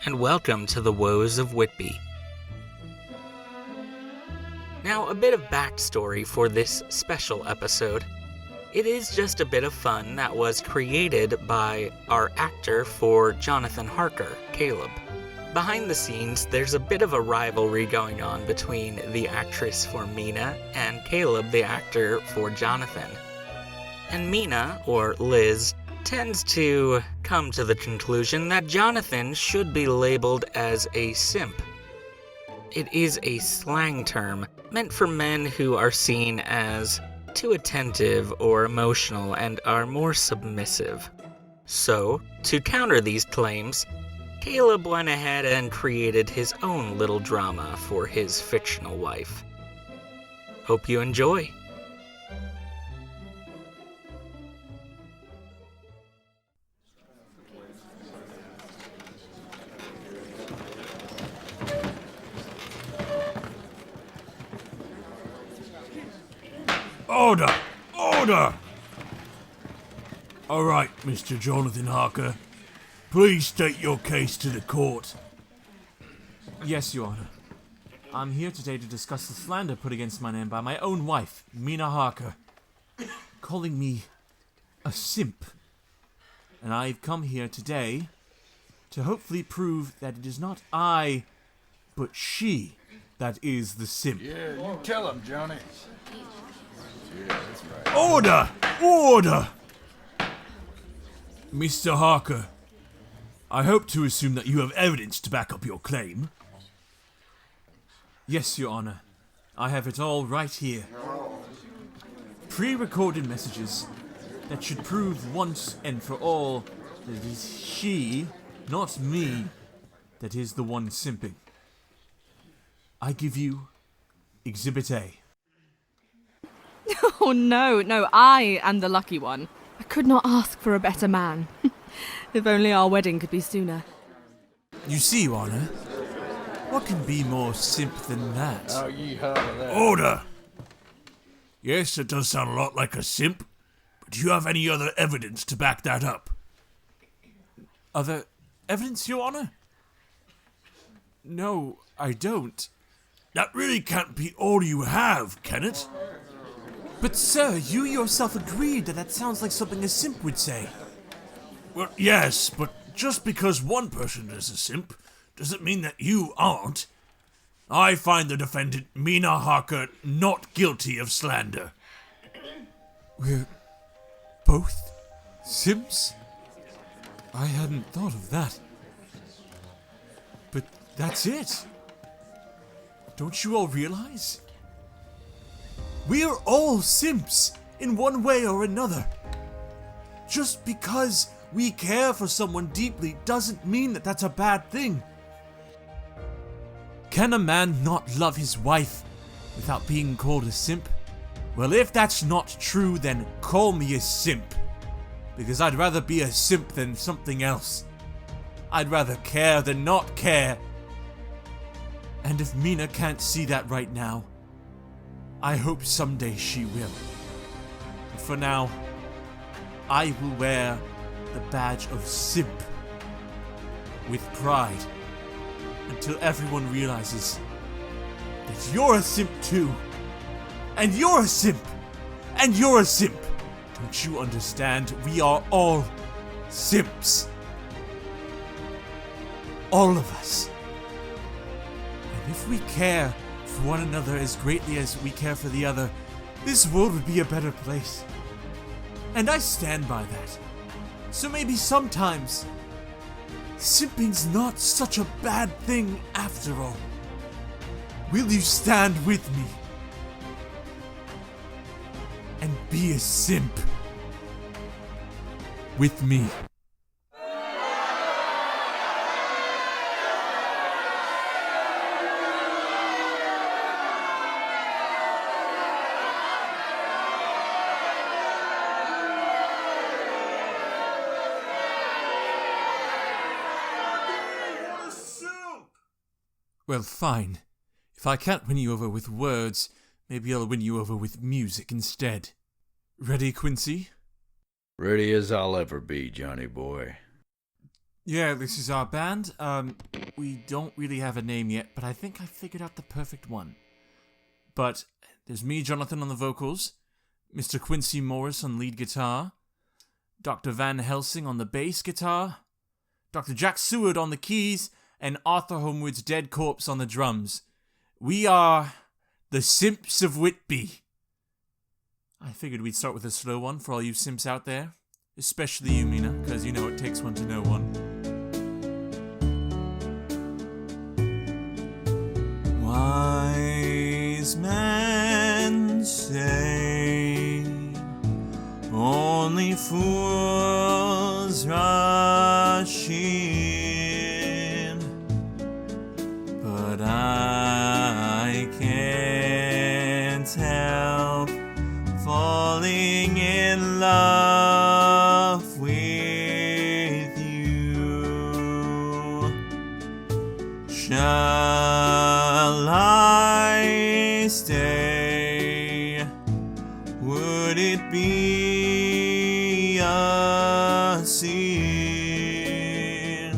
and welcome to the Woes of Whitby. Now, a bit of backstory for this special episode. It is just a bit of fun that was created by our actor for Jonathan Harker, Caleb. Behind the scenes, there's a bit of a rivalry going on between the actress for Mina and Caleb, the actor for Jonathan. And Mina, or Liz, tends to come to the conclusion that Jonathan should be labeled as a simp. It is a slang term meant for men who are seen as too attentive or emotional and are more submissive. So, to counter these claims, Caleb went ahead and created his own little drama for his fictional wife. Hope you enjoy. Order! Order! All right, Mr. Jonathan Harker. Please state your case to the court. Yes, Your Honor. I'm here today to discuss the slander put against my name by my own wife, Mina Harker, calling me a simp. And I've come here today to hopefully prove that it is not I, but she, that is the simp. Yeah, you tell him, Johnny. Yeah, that's right. Order! Order! Mr. Harker, I hope to assume that you have evidence to back up your claim. Yes, Your Honor. I have it all right here. Pre-recorded messages that should prove once and for all that it is she, not me, that is the one simping. I give you Exhibit A. Oh no, I am the lucky one. I could not ask for a better man. If only our wedding could be sooner. You see, Your Honor, what can be more simp than that? Oh, yeehaw to that. Order! Yes, it does sound a lot like a simp, but do you have any other evidence to back that up? Other evidence, Your Honor? No, I don't. That really can't be all you have, can it? But sir, you yourself agreed that sounds like something a simp would say. Well, yes, but just because one person is a simp doesn't mean that you aren't. I find the defendant, Mina Harker, not guilty of slander. We're both simps? I hadn't thought of that. But that's it. Don't you all realize? We're all simps, in one way or another. Just because we care for someone deeply doesn't mean that that's a bad thing. Can a man not love his wife without being called a simp? Well, if that's not true, then call me a simp. Because I'd rather be a simp than something else. I'd rather care than not care. And if Mina can't see that right now, I hope someday she will. But for now, I will wear the badge of simp with pride until everyone realizes that you're a simp too. And you're a simp. And you're a simp. Don't you understand? We are all simps. All of us. And if we care for one another as greatly as we care for the other, this world would be a better place. And I stand by that. So maybe sometimes, simping's not such a bad thing after all. Will you stand with me? And be a simp with me? Well, fine. If I can't win you over with words, maybe I'll win you over with music instead. Ready, Quincy? Ready as I'll ever be, Johnny boy. Yeah, this is our band. We don't really have a name yet, but I think I figured out the perfect one. But there's me, Jonathan, on the vocals, Mr. Quincy Morris on lead guitar, Dr. Van Helsing on the bass guitar, Dr. Jack Seward on the keys, and Arthur Homewood's dead corpse on the drums. We are the Simps of Whitby. I figured we'd start with a slow one for all you simps out there. Especially you, Mina, because you know it takes one to know one. Wise men say only fools rush in, but I can't help falling in love with you. Shall I stay? Would it be a sin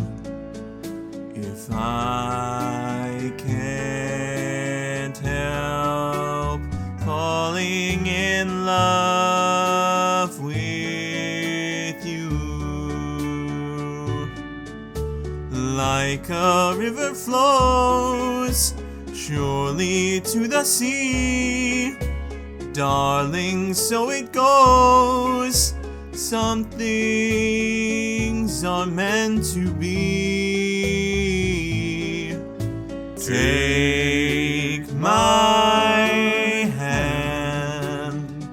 if I can't help falling in love with you? Like a river flows surely to the sea, darling, so it goes. Some things are meant to be. Take my hand,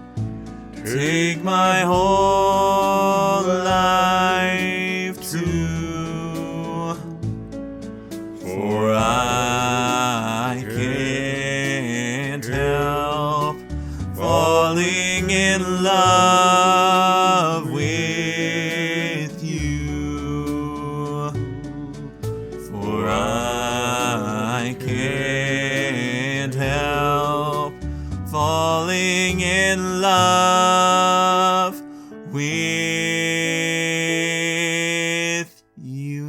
take my whole life too, for I can't help falling in love with you, for I can't help falling in love with you.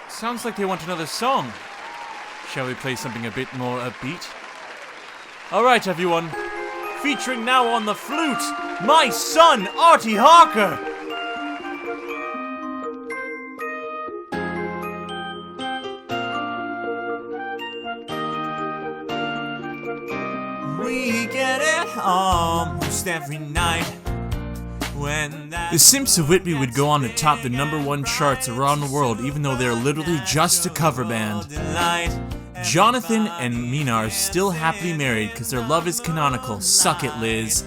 Sounds like they want another song. Shall we play something a bit more upbeat? Alright, everyone. Featuring now on the flute, my son, Artie Harker! We get it almost every night. The Simps of Whitby would go on to top the #1 charts around the world, even though they're literally just a cover band. Jonathan and Mina are still happily married because their love is canonical. Suck it, Liz.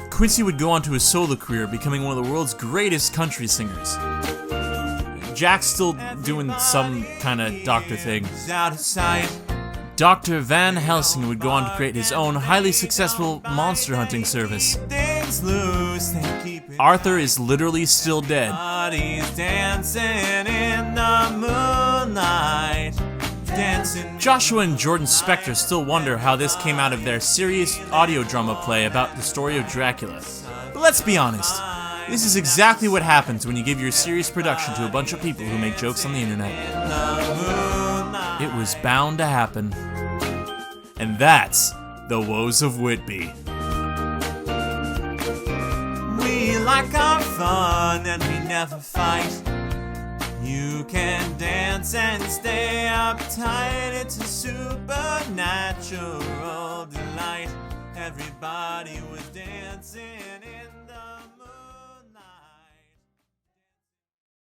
Quincy would go on to a solo career, becoming one of the world's greatest country singers. Jack's still doing some kind of doctor thing. Dr. Van Helsing would go on to create his own highly successful monster hunting service. Arthur is literally still dead. Joshua and Jordan Spector still wonder how this came out of their serious audio drama play about the story of Dracula. But let's be honest, this is exactly what happens when you give your serious production to a bunch of people who make jokes on the internet. It was bound to happen. And that's the Woes of Whitby. We like our fun and we never fight. You can dance and stay uptight. It's a supernatural delight. Everybody was dancing in the